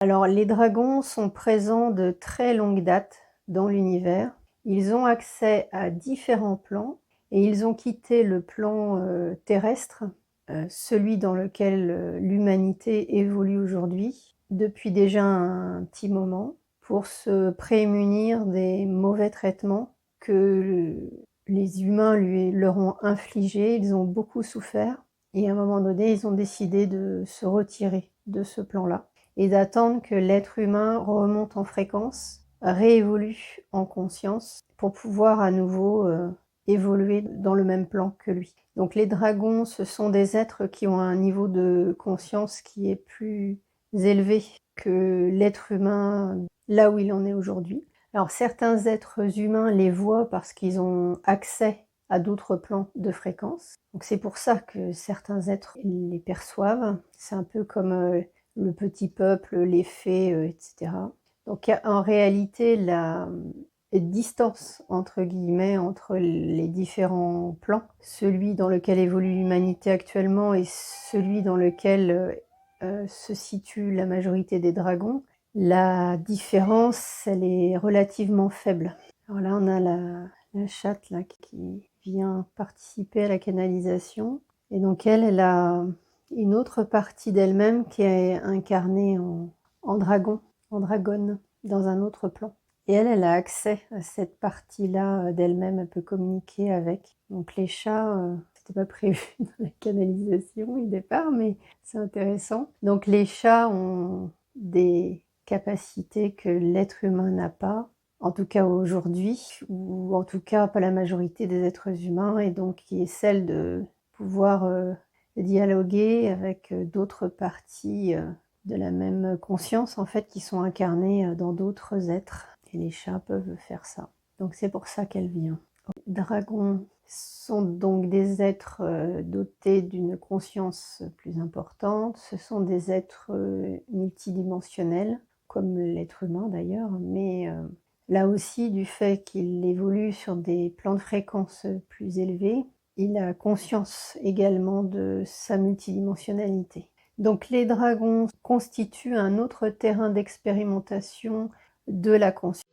Alors les dragons sont présents de très longue date dans l'univers. Ils ont accès à différents plans et ils ont quitté le plan, terrestre, celui dans lequel, l'humanité évolue aujourd'hui, depuis déjà un petit moment, pour se prémunir des mauvais traitements que les humains leur ont infligés. Ils ont beaucoup souffert et à un moment donné, ils ont décidé de se retirer de ce plan-là et d'attendre que l'être humain remonte en fréquence, réévolue en conscience pour pouvoir à nouveau, évoluer dans le même plan que lui. Donc les dragons, ce sont des êtres qui ont un niveau de conscience qui est plus élevé que l'être humain là où il en est aujourd'hui. Alors certains êtres humains les voient parce qu'ils ont accès à d'autres plans de fréquence. Donc c'est pour ça que certains êtres les perçoivent. C'est un peu comme, le petit peuple, les fées, etc. Donc en réalité, la distance entre guillemets entre les différents plans, celui dans lequel évolue l'humanité actuellement et celui dans lequel se situe la majorité des dragons, la différence, elle est relativement faible. Alors là, on a la chatte là, qui vient participer à la canalisation. Et donc elle a une autre partie d'elle-même qui est incarnée en dragon, en dragonne, dans un autre plan. Et elle a accès à cette partie-là d'elle-même, elle peut communiquer avec. Donc les chats, c'était pas prévu dans la canalisation au départ, mais c'est intéressant. Donc les chats ont des capacités que l'être humain n'a pas, en tout cas aujourd'hui, ou en tout cas pas la majorité des êtres humains, et donc qui est celle de pouvoir dialoguer avec d'autres parties de la même conscience en fait qui sont incarnées dans d'autres êtres. Et les chats peuvent faire ça. Donc c'est pour ça qu'elle vient. Les dragons sont donc des êtres dotés d'une conscience plus importante. Ce sont des êtres multidimensionnels, comme l'être humain d'ailleurs, mais là aussi du fait qu'il évolue sur des plans de fréquence plus élevés, il a conscience également de sa multidimensionnalité. Donc les dragons constituent un autre terrain d'expérimentation de la conscience.